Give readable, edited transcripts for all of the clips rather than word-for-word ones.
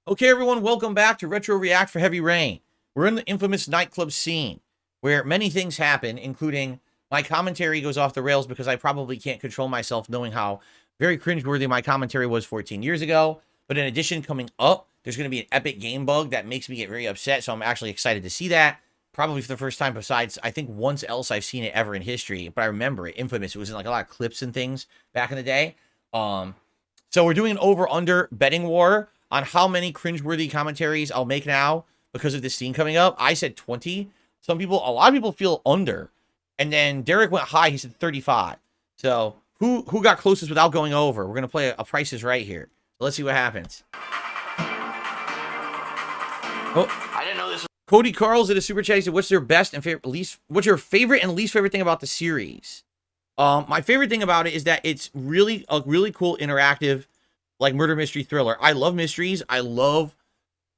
Okay, everyone, welcome back to Retro React for Heavy Rain. We're in the infamous nightclub scene where many things happen, including my commentary goes off the rails because I probably can't control myself knowing how very cringeworthy my commentary was 14 years ago. But in addition, coming up, there's going to be an epic game bug that makes me get very upset, so I'm actually excited to see that. Probably for the first time besides, I think once else I've seen it ever in history, but I remember it, infamous. It was in like a lot of clips and things back in the day. So we're doing an over-under betting war on how many cringeworthy commentaries I'll make now because of this scene coming up. I said 20. A lot of people feel under. And then Derek went high. He said 35. So who got closest without going over? We're going to play a Price is Right here. So let's see what happens. Oh, I didn't know this. Cody Carl's at a super chat. He said, what's your best and favorite, what's your favorite and least favorite thing about the series? My favorite thing about it is that it's really a really cool interactive like murder mystery thriller. I love mysteries. I love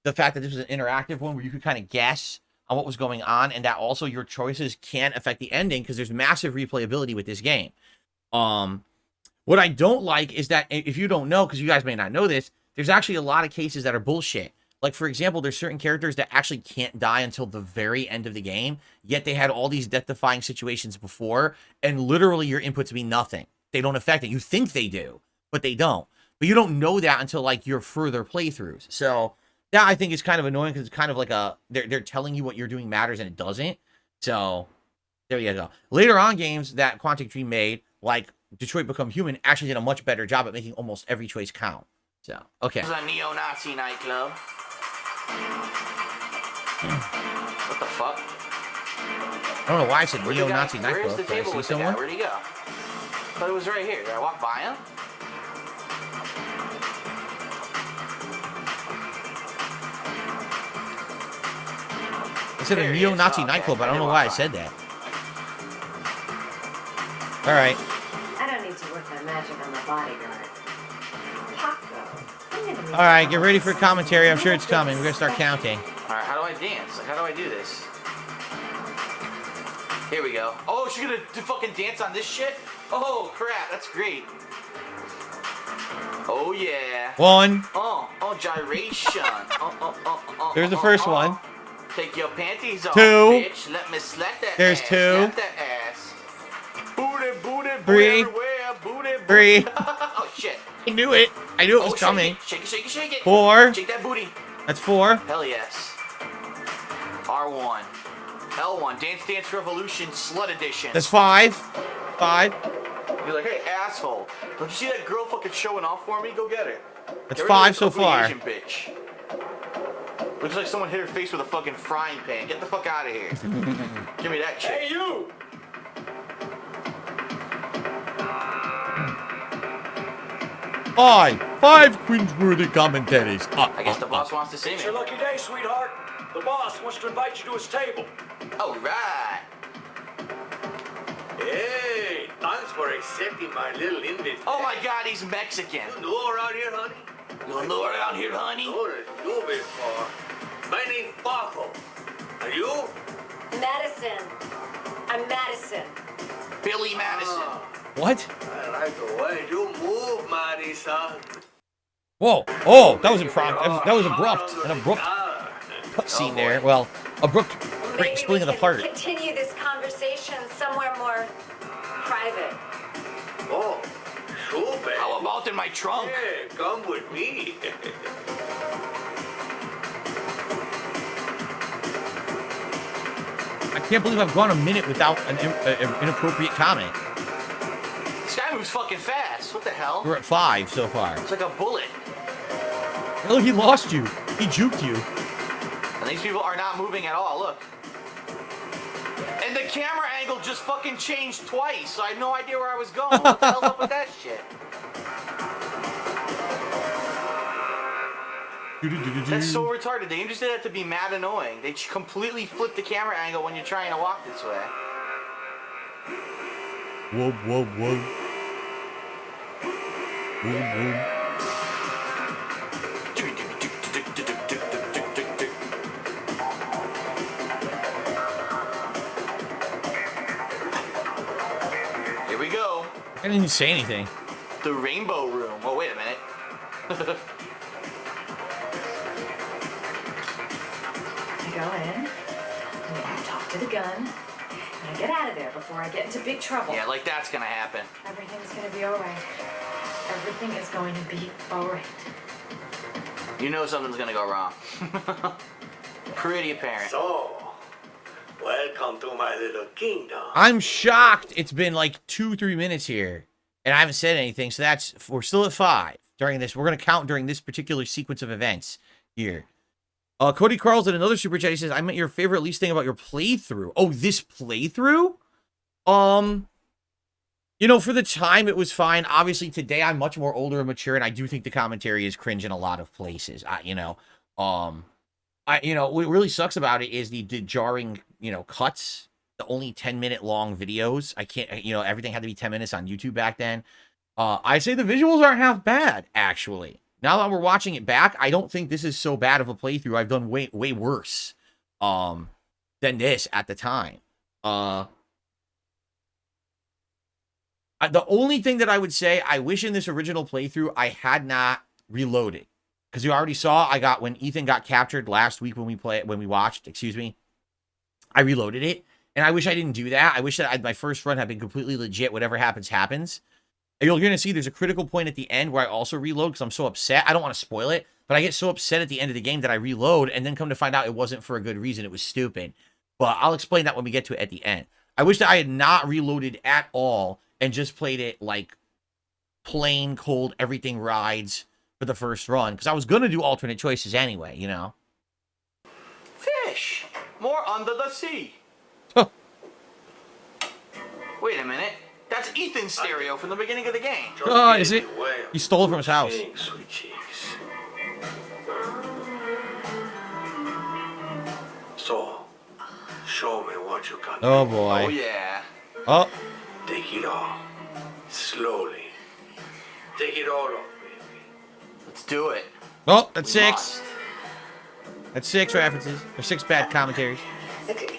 the fact that this was an interactive one where you could kind of guess on what was going on, and that also your choices can affect the ending because there's massive replayability with this game. What I don't like is that if you don't know, because you guys may not know this, there's actually a lot of cases that are bullshit. Like, for example, there's certain characters that actually can't die until the very end of the game, yet they had all these death-defying situations before, and literally your inputs mean nothing. They don't affect it. You think they do, but they don't. But you don't know that until, like, your further playthroughs. So that, I think, is kind of annoying because it's kind of like they're telling you what you're doing matters and it doesn't. So there you go. Later on games that Quantic Dream made, like Detroit Become Human, actually did a much better job at making almost every choice count. So, okay. This is a neo-Nazi nightclub. What the fuck? I don't know why I said neo-Nazi nightclub. Where's the table with the guy? Where'd he go? I thought it was right here. Did I walk by him? I said a neo-Nazi nightclub, but I don't know why I said that. All right. I don't need to work my magic on my bodyguard. All right, get ready for commentary. I'm sure it's coming. We're going to start counting. All right, how do I dance? Like, how do I do this? Here we go. Oh, she's going to fucking dance on this shit? Oh, crap. That's great. Oh, yeah. One. Oh, gyration. There's the first one. Take your panties off, two. Bitch. Let me slap that There's ass. two. Slap that ass. Booty, booty, three. everywhere. Booty, booty. Three. Oh, shit. I knew it. I knew it was coming. Shake it, shake it, shake it. Four. Shake that booty. That's four. Hell yes. R1. L1. Dance Dance Revolution Slut Edition. That's five. Five. You're like, hey, asshole. Don't you see that girl fucking showing off for me? Go get her. That's five so far. Asian bitch. Looks like someone hit her face with a fucking frying pan. Get the fuck out of here. Give me that shit. Hey, you! Five cringeworthy commentaries. I guess the boss wants to see me. It's your lucky day, sweetheart. The boss wants to invite you to his table. All right. Hey, thanks for accepting my little invitation. Oh my God, he's Mexican. You know around here, honey? You know around here, honey? Know you before. My name's Paco. And you? Madison. I'm Madison. Billy Madison. What? I like the way you move, Madison. Whoa. Oh, that was impromptu. That was abrupt. An abrupt cutscene there. Well, abrupt splitting of the part. Continue this conversation somewhere more private. Oh, sure, baby. How about in my trunk? Yeah, come with me. I can't believe I've gone a minute without an inappropriate comment. This guy moves fucking fast. What the hell? We're at five so far. It's like a bullet. Oh, he lost you. He juked you. And these people are not moving at all. Look. And the camera angle just fucking changed twice, so I had no idea where I was going. What the hell's up with that shit? That's so retarded. They just did that to be mad annoying. They completely flip the camera angle when you're trying to walk this way. Whoa, whoa, whoa. Whoa, whoa. Here we go. I didn't even say anything. The Rainbow Room. Oh, wait a minute. in, I talk to the gun, and I get out of there before I get into big trouble. Yeah, like that's gonna happen. Everything's gonna be all right. Everything is going to be all right. You know something's gonna go wrong. Pretty apparent. So, welcome to my little kingdom. I'm shocked it's been like 2-3 minutes here, and I haven't said anything, so we're still at 5 during this. We're going to count during this particular sequence of events here. Cody Carls in another super chat, he says, I meant your favorite least thing about your playthrough. Oh, this playthrough? You know, for the time, it was fine. Obviously, today, I'm much more older and mature, and I do think the commentary is cringe in a lot of places. What really sucks about it is the jarring, cuts, the only 10-minute long videos. I can't, everything had to be 10 minutes on YouTube back then. I say the visuals aren't half bad, actually. Now that we're watching it back, I don't think this is so bad of a playthrough. I've done way worse than this at the time. The only thing that I would say, I wish in this original playthrough I had not reloaded. Because you already saw, when Ethan got captured last week when we watched, I reloaded it. And I wish I didn't do that. I wish that my first run had been completely legit. Whatever happens, happens. And you're going to see there's a critical point at the end where I also reload because I'm so upset. I don't want to spoil it, but I get so upset at the end of the game that I reload and then come to find out it wasn't for a good reason. It was stupid. But I'll explain that when we get to it at the end. I wish that I had not reloaded at all and just played it like plain, cold, everything rides for the first run. Because I was going to do alternate choices anyway, Fish! More under the sea. Huh. Wait a minute. That's Ethan's stereo from the beginning of the game. Oh, is it? He stole it from his house. Sweet cheeks. So, show me what you can do. Oh, boy. Oh, yeah. Oh. Take it all. Slowly. Take it all off, baby. Let's do it. Oh, that's We 6. must. That's 6 references. Or 6 bad commentaries. Could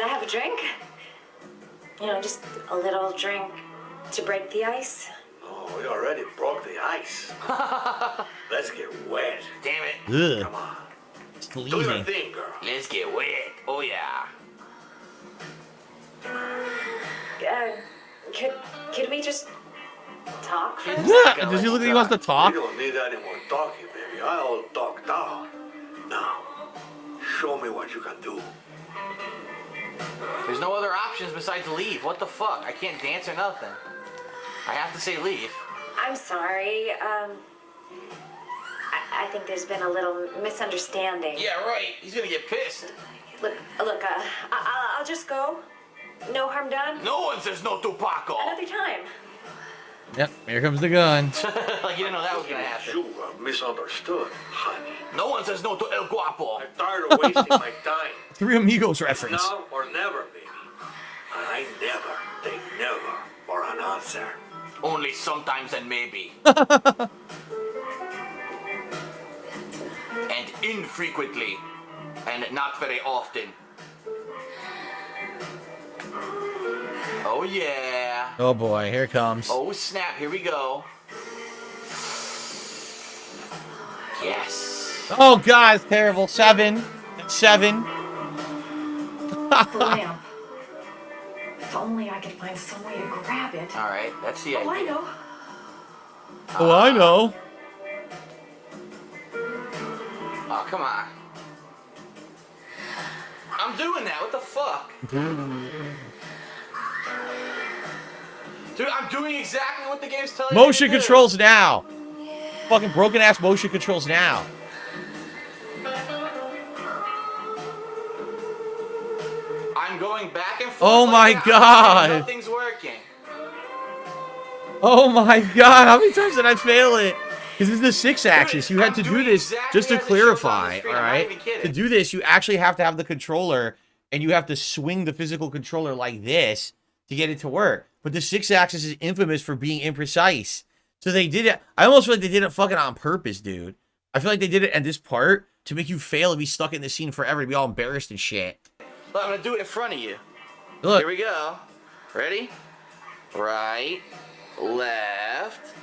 I have a drink? Just a little drink to break the ice. Oh, we already broke the ice. Let's get wet. Damn it. Ugh. Come on. It's Do your fleeting. thing, girl. Let's get wet. Oh, yeah. Could we just talk for a Yeah. second? Does he look like he wants to talk? We don't need any more talking, baby. I all talked out. Now, show me what you can do. There's no other options besides leave. What the fuck? I can't dance or nothing. I have to say leave. I'm sorry. I think there's been a little misunderstanding. Yeah, right. He's gonna get pissed. Look, I'll just go. No harm done. No one says no to Paco. Another time. Yep, here comes the gun. Like you didn't know that was gonna happen. You are misunderstood, honey. No one says no to El Guapo. I'm tired of wasting my time. 3 Amigos reference. Now or never, baby. And I never take never for an answer. Only sometimes and maybe. And infrequently. And not very often. Oh yeah. Oh boy, here it comes. Oh snap, here we go. Yes. Oh god, it's terrible. 7. It's 7. The lamp. If only I could find some way to grab it. Alright, that's the Oh, I idea. know. Oh, I know. Oh, come on. I'm doing that, what the fuck? Dude, I'm doing exactly what the game's telling me Motion to do. controls now. Fucking broken ass motion controls now. I'm going back and forth. Oh like my that. God. Nothing's working. Oh my god, how many times did I fail it? Because this is the 6 axis. You had to do doing this, exactly just to as it shows on the clarify, screen. I'm not alright? even kidding. To do this, you actually have to have the controller, and you have to swing the physical controller like this to get it to work. But the 6 axis is infamous for being imprecise. So they did it, I almost feel like they did it fucking on purpose, dude. I feel like they did it at this part to make you fail and be stuck in the scene forever, to be all embarrassed and shit. Look, I'm gonna do it in front of you. Look. Here we go. Ready? Right, left,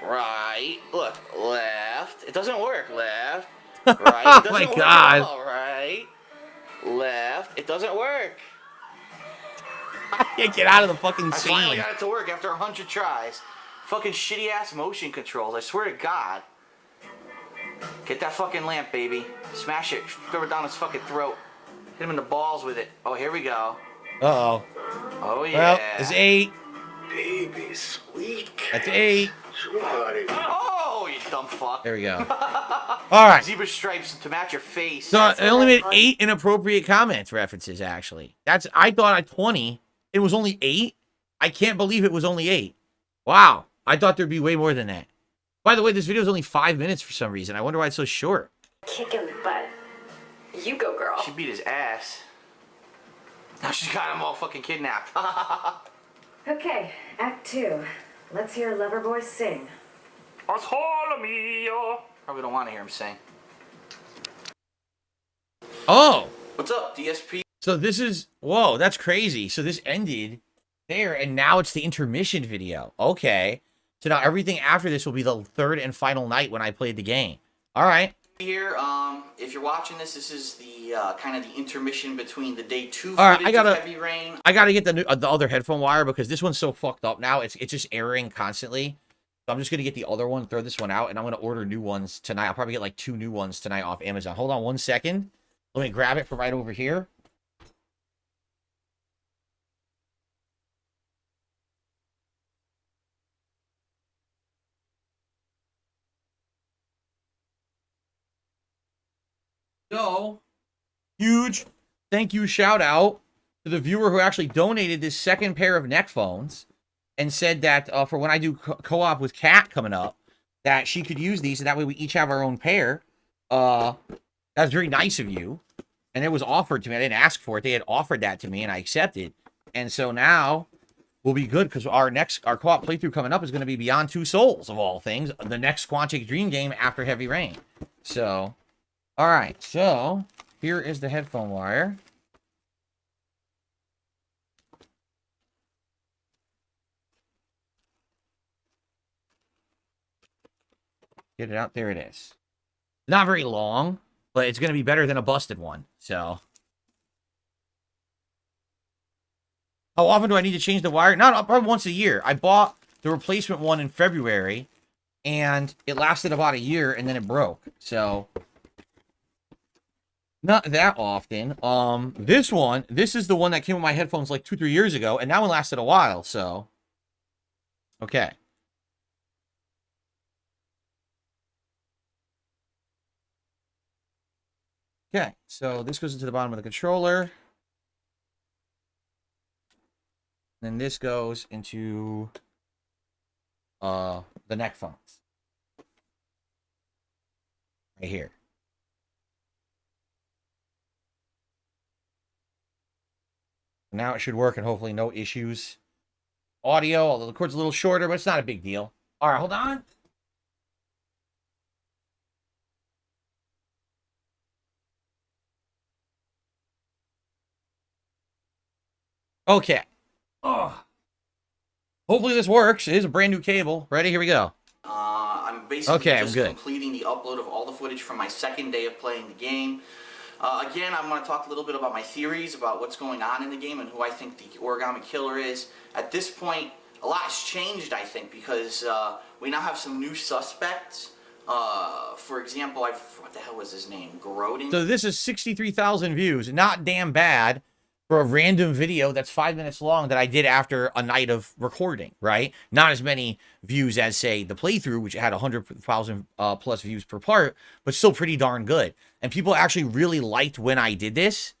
right. Look, left. It doesn't work. Left, Right? It Oh my doesn't work God. at all, right? Left. It doesn't work. I can't get out of the fucking I finally scene. got it to work after 100 tries. Fucking shitty ass motion controls. I swear to God. Get that fucking lamp, baby. Smash it. Throw it down his fucking throat. Hit him in the balls with it. Oh, here we go. Uh-oh. Oh, yeah. Well, it's 8. Baby, sweet cat. That's 8. Somebody. Oh, you dumb fuck. There we go. All right. Zebra stripes to match your face. So I only made 8 inappropriate comments references, actually. I thought at 20, it was only 8. I can't believe it was only 8. Wow. I thought there'd be way more than that. By the way, this video is only 5 minutes for some reason. I wonder why it's so short. Kicking butt. You go, girl. She beat his ass. Now she's got him all fucking kidnapped. Okay, Act 2. Let's hear Loverboy sing. Probably don't want to hear him sing. Oh. What's up, DSP? So this is... Whoa, that's crazy. So this ended there, and now it's the intermission video. Okay. So now everything after this will be the third and final night when I played the game. All right. Here, if you're watching this, this is the kind of the intermission between the day 2 All right, footage of Heavy Rain. I gotta get the other headphone wire because this one's so fucked up now. It's just erroring constantly. So I'm just gonna get the other one, throw this one out, and I'm gonna order new ones tonight. I'll probably get like 2 new ones tonight off Amazon. Hold on 1 second. Let me grab it from right over here. So, huge thank you shout out to the viewer who actually donated this second pair of neck phones and said that for when I do co-op with Kat coming up, that she could use these, and that way we each have our own pair. That's very nice of you. And it was offered to me. I didn't ask for it. They had offered that to me, and I accepted. And so now we'll be good because our co-op playthrough coming up is going to be Beyond Two Souls, of all things. The next Quantic Dream game after Heavy Rain. So, all right. So, here is the headphone wire. Get it out. There it is. Not very long, but it's going to be better than a busted one. So, how often do I need to change the wire? Not probably once a year. I bought the replacement one in February, and it lasted about a year, and then it broke. So, not that often. This is the one that came with my headphones like 2-3 years ago, and that one lasted a while. So, okay. Okay, so this goes into the bottom of the controller. Then this goes into the neck phones. Right here. Now it should work and hopefully no issues. Audio, although the cord's a little shorter, but it's not a big deal. All right, hold on. Okay. Oh. Hopefully this works. It is a brand new cable. Ready? Here we go. I'm basically I'm just good. completing the upload of all the footage from my second day of playing the game. Again, I'm going to talk a little bit about my theories about what's going on in the game and who I think the Origami Killer is. At this point, a lot has changed, I think, because we now have some new suspects. For example, what the hell was his name? Grodin? So this is 63,000 views. Not damn bad for a random video that's 5 minutes long that I did after a night of recording, right? Not as many views as, say, the playthrough, which had 100,000 plus views per part, but still pretty darn good. And people actually really liked when I did this.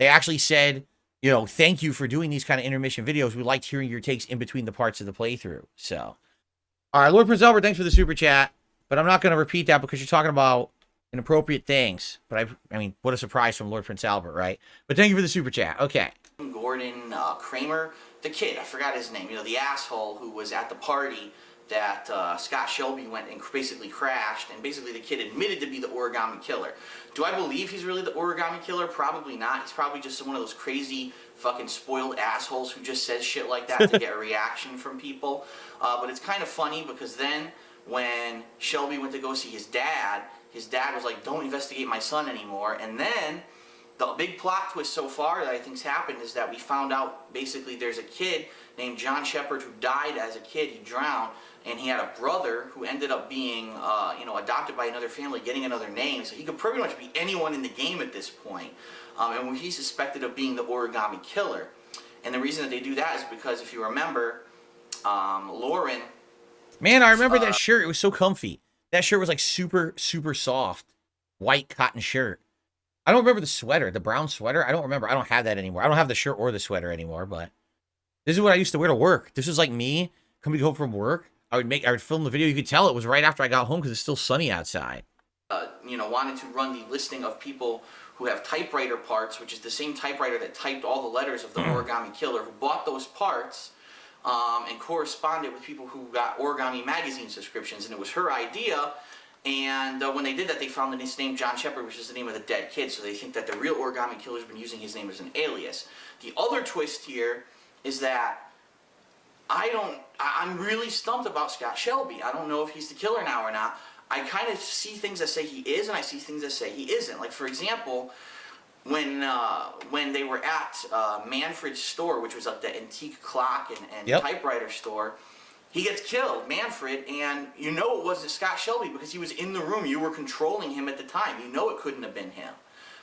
They actually said, you know, thank you for doing these kind of intermission videos. We liked hearing your takes in between the parts of the playthrough. So, all right, Lord Prince Albert, thanks for the super chat. But I'm not going to repeat that because you're talking about inappropriate things. But I mean, what a surprise from Lord Prince Albert, right? But thank you for the super chat. Okay. Gordon Kramer, the kid, I forgot his name, you know, the asshole who was at the party that Scott Shelby went and basically crashed, and basically the kid admitted to be the Origami Killer. Do I believe he's really the Origami Killer? Probably not. He's probably just one of those crazy fucking spoiled assholes who just says shit like that to get a reaction from people. But it's kind of funny because then when Shelby went to go see his dad was like, don't investigate my son anymore. And then the big plot twist so far that I think's happened is that we found out basically there's a kid named John Shepard who died as a kid. He drowned, and he had a brother who ended up being, adopted by another family, getting another name. So he could pretty much be anyone in the game at this point. And he's suspected of being the Origami Killer. And the reason that they do that is because if you remember, Lauren. Man, I remember that shirt. It was so comfy. That shirt was like super, super soft. White cotton shirt. I don't remember the sweater, the brown sweater. I don't remember. I don't have that anymore. I don't have the shirt or the sweater anymore, but this is what I used to wear to work. This was like me coming home from work. I would film the video. You could tell it was right after I got home because it's still sunny outside. Wanted to run the listing of people who have typewriter parts, which is the same typewriter that typed all the letters of the Origami Killer, who bought those parts and corresponded with people who got Origami magazine subscriptions, and it was her idea. And when they did that, they found his name John Shepard, which is the name of the dead kid, so they think that the real Origami Killer's been using his name as an alias. The other twist here is that I'm really stumped about Scott Shelby. I don't know if he's the killer now or not. I kind of see things that say he is, and I see things that say he isn't. Like, for example, when they were at Manfred's store, which was like the antique clock and typewriter store, he gets killed, Manfred, and you know it wasn't Scott Shelby because he was in the room. You were controlling him at the time. You know it couldn't have been him.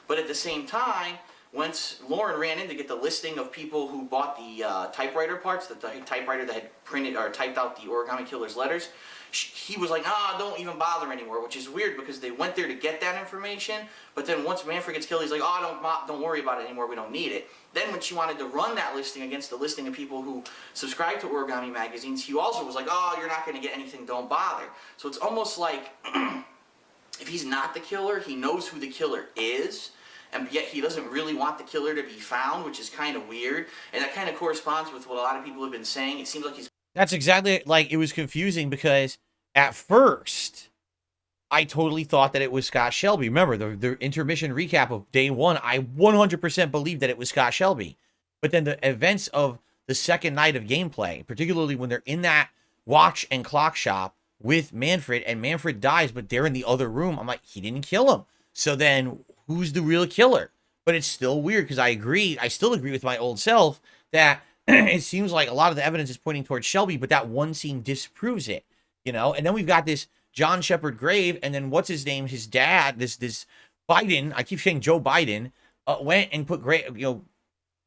But at the same time, once Lauren ran in to get the listing of people who bought the typewriter parts, the typewriter that had printed or typed out the Origami Killer's letters, he was like, don't even bother anymore, which is weird because they went there to get that information, but then once Manfred gets killed, he's like, don't worry about it anymore, we don't need it. Then when she wanted to run that listing against the listing of people who subscribe to Origami magazines, he also was like, you're not going to get anything, don't bother. So it's almost like, if he's not the killer, he knows who the killer is, and yet he doesn't really want the killer to be found, which is kind of weird, and that kind of corresponds with what a lot of people have been saying. It seems like he's... That's exactly, like, it was confusing because at first, I totally thought that it was Scott Shelby. Remember, the intermission recap of day one, I 100% believed that it was Scott Shelby. But then the events of the second night of gameplay, particularly when they're in that watch and clock shop with Manfred, and Manfred dies, but they're in the other room, I'm like, he didn't kill him. So then, who's the real killer? But it's still weird because I still agree with my old self that it seems like a lot of the evidence is pointing towards Shelby, but that one scene disproves it, And then we've got this John Shepard grave, and then what's his name? His dad, this Biden, I keep saying Joe Biden, went and put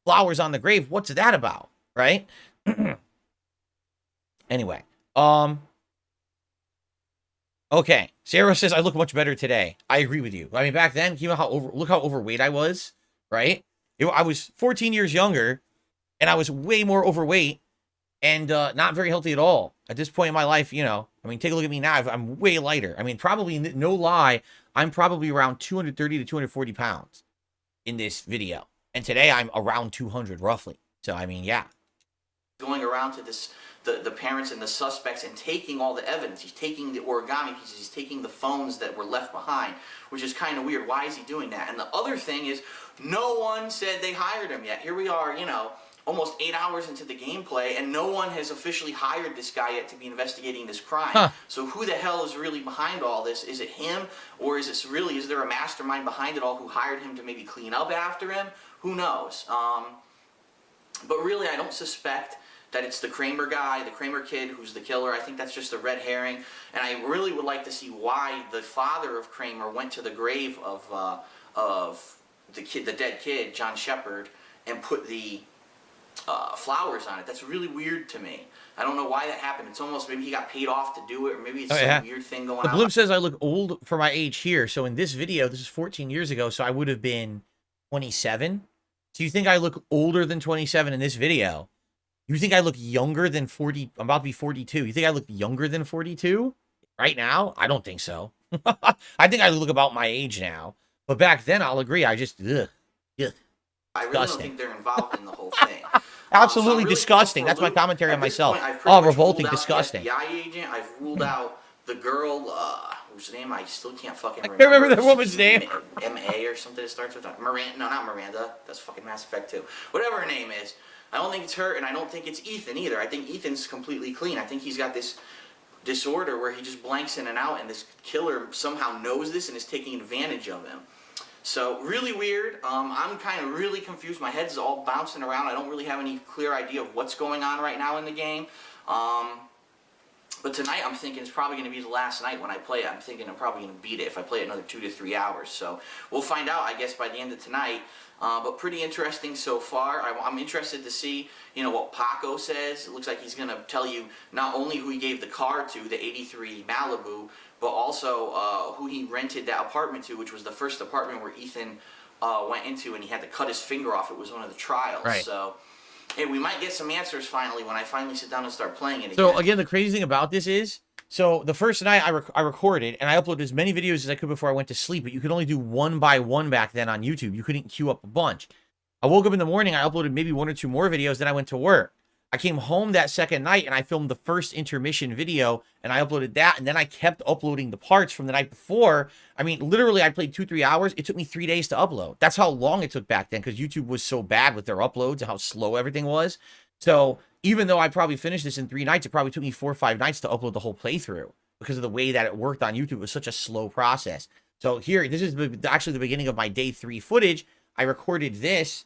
flowers on the grave. What's that about, right? Anyway, okay. Sarah says I look much better today. I agree with you. I mean, back then, look how overweight I was, right? I was 14 years younger, and I was way more overweight and not very healthy at all. At this point in my life, I mean, take a look at me now. I'm way lighter. I mean, probably, no lie, I'm probably around 230 to 240 pounds in this video. And today I'm around 200 roughly. So, I mean, yeah. Going around to the parents and the suspects and taking all the evidence. He's taking the origami pieces. He's taking the phones that were left behind, which is kind of weird. Why is he doing that? And the other thing is, no one said they hired him yet. Here we are, almost 8 hours into the gameplay, and no one has officially hired this guy yet to be investigating this crime. Huh. So who the hell is really behind all this? Is it him, or is there a mastermind behind it all who hired him to maybe clean up after him? Who knows? But really, I don't suspect that it's the Kramer guy, the Kramer kid, who's the killer. I think that's just a red herring, and I really would like to see why the father of Kramer went to the grave of the dead kid, John Shepard, and put the flowers on it. That's really weird to me. I don't know why that happened. It's almost maybe he got paid off to do it, or maybe it's some weird thing going on. The Bloom says I look old for my age here. So in this video, this is 14 years ago, so I would have been 27. So you think I look older than 27 in this video? You think I look younger than 40? I'm about to be 42. You think I look younger than 42 right now? I don't think so. I think I look about my age now. But back then, I'll agree. I just, ugh. I really don't think they're involved in the whole thing. Absolutely so really disgusting. That's my commentary on myself. Point, revolting, disgusting. The FBI agent. I've ruled out the girl, whose name I still can't fucking remember. I can't remember that woman's name. M.A. or something that starts with Miranda. No, not Miranda. That's fucking Mass Effect 2. Whatever her name is. I don't think it's her, and I don't think it's Ethan either. I think Ethan's completely clean. I think he's got this disorder where he just blanks in and out, and this killer somehow knows this and is taking advantage of him. So really weird. I'm kind of really confused. My head's all bouncing around. I don't really have any clear idea of what's going on right now in the game. But tonight I'm thinking it's probably going to be the last night when I play it. I'm thinking I'm probably going to beat it if I play it another 2 to 3 hours. So we'll find out, I guess, by the end of tonight. But pretty interesting so far. I'm interested to see, what Paco says. It looks like he's going to tell you not only who he gave the car to, the 83 Malibu, but also who he rented that apartment to, which was the first apartment where Ethan went into, and he had to cut his finger off. It was one of the trials. Right. So, hey, we might get some answers finally when I finally sit down and start playing it again. So again, the crazy thing about this is, so the first night I recorded, and I uploaded as many videos as I could before I went to sleep, but you could only do one by one back then on YouTube. You couldn't queue up a bunch. I woke up in the morning, I uploaded maybe 1 or 2 more videos, then I went to work. I came home that second night, and I filmed the first intermission video, and I uploaded that, and then I kept uploading the parts from the night before. I mean, literally, I played 2-3 hours. It took me 3 days to upload. That's how long it took back then, because YouTube was so bad with their uploads and how slow everything was. So even though I probably finished this in 3 nights, it probably took me 4 or 5 nights to upload the whole playthrough because of the way that it worked on YouTube. It was such a slow process. So here, this is actually the beginning of my day 3 footage. I recorded this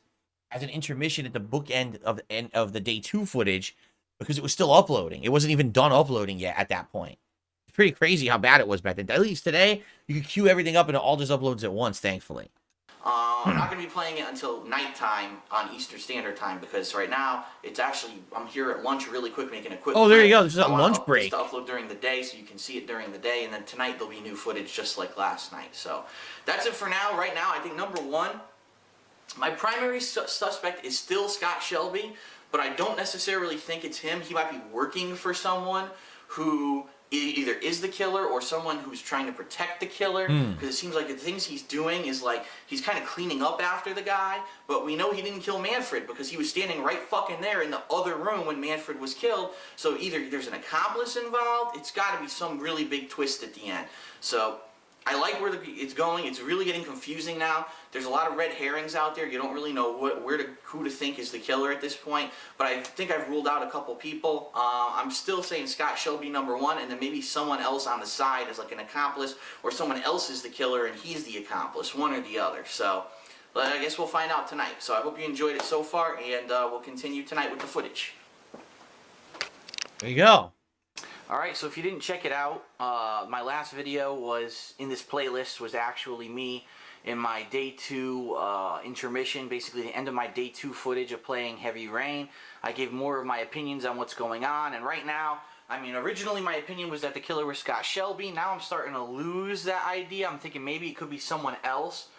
as an intermission at the bookend of the day 2 footage because it was still uploading. It wasn't even done uploading yet at that point. It's pretty crazy how bad it was back then. At least today, you can queue everything up and it all just uploads at once, thankfully. I'm not going to be playing it until nighttime on Eastern Standard Time because right now it's actually, I'm here at lunch really quick making a quick. Oh, there you go. This is a lunch break. To upload during the day so you can see it during the day, and then tonight there'll be new footage just like last night. So that's it for now. Right now, I think number 1, my primary suspect is still Scott Shelby, but I don't necessarily think it's him. He might be working for someone who either is the killer or someone who's trying to protect the killer, because it seems like the things he's doing is like he's kind of cleaning up after the guy, but we know he didn't kill Manfred because he was standing right fucking there in the other room when Manfred was killed. So either there's an accomplice involved, it's got to be some really big twist at the end. So I like where it's going. It's really getting confusing now. There's a lot of red herrings out there. You don't really know who to think is the killer at this point. But I think I've ruled out a couple people. I'm still saying Scott Shelby number 1, and then maybe someone else on the side as like an accomplice, or someone else is the killer and he's the accomplice, one or the other. So I guess we'll find out tonight. So I hope you enjoyed it so far, and we'll continue tonight with the footage. There you go. Alright, so if you didn't check it out, my last video was in this playlist was actually me in my day 2 intermission, basically the end of my day 2 footage of playing Heavy Rain. I gave more of my opinions on what's going on, and right now, I mean, originally my opinion was that the killer was Scott Shelby. Now I'm starting to lose that idea. I'm thinking maybe it could be someone else.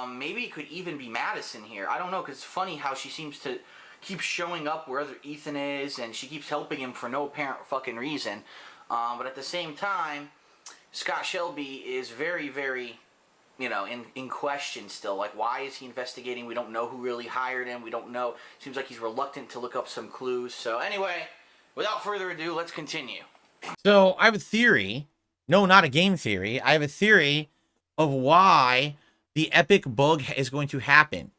Maybe it could even be Madison here. I don't know, because it's funny how she seems to keep showing up wherever Ethan is, and she keeps helping him for no apparent fucking reason. But at the same time, Scott Shelby is very, very, in question still. Like, why is he investigating? We don't know who really hired him. We don't know. Seems like he's reluctant to look up some clues. So anyway, without further ado, let's continue. So I have a theory. No, not a game theory. I have a theory of why the epic bug is going to happen.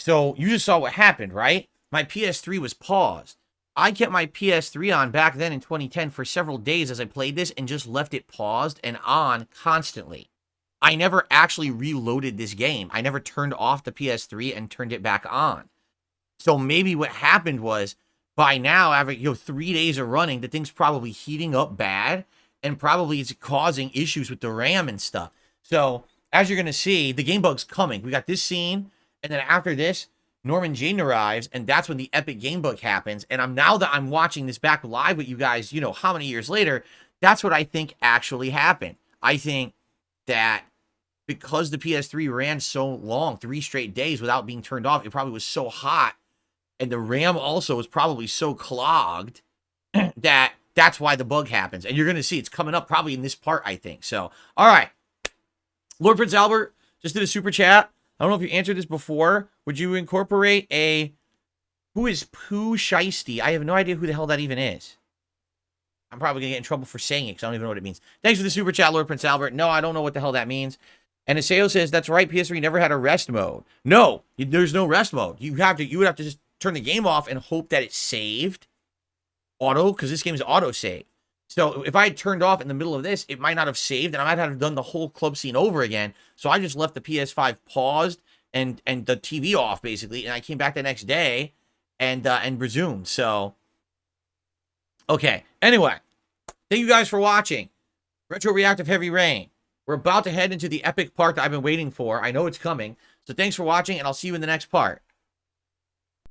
So you just saw what happened, right? My PS3 was paused. I kept my PS3 on back then in 2010 for several days as I played this and just left it paused and on constantly. I never actually reloaded this game. I never turned off the PS3 and turned it back on. So maybe what happened was by now, after 3 days of running, the thing's probably heating up bad and probably it's causing issues with the RAM and stuff. So as you're going to see, the game bug's coming. We got this scene. And then after this, Norman Jayden arrives, and that's when the epic game bug happens. And now that I'm watching this back live with you guys, how many years later, that's what I think actually happened. I think that because the PS3 ran so long, 3 straight days without being turned off, it probably was so hot, and the RAM also was probably so clogged that that's why the bug happens. And you're going to see it's coming up probably in this part, I think. So, all right. Lord Prince Albert just did a super chat. I don't know if you answered this before. Would you incorporate who is Pooh Shiesty? I have no idea who the hell that even is. I'm probably going to get in trouble for saying it because I don't even know what it means. Thanks for the super chat, Lord Prince Albert. No, I don't know what the hell that means. And Aseo says, that's right, PS3 never had a rest mode. No, there's no rest mode. You would have to just turn the game off and hope that it's saved. Auto, because this game is auto-save. So if I had turned off in the middle of this, it might not have saved, and I might have done the whole club scene over again. So I just left the PS5 paused and the TV off, basically, and I came back the next day and resumed. So, okay. Anyway, thank you guys for watching. Retro Reactive Heavy Rain. We're about to head into the epic part that I've been waiting for. I know it's coming. So thanks for watching, and I'll see you in the next part.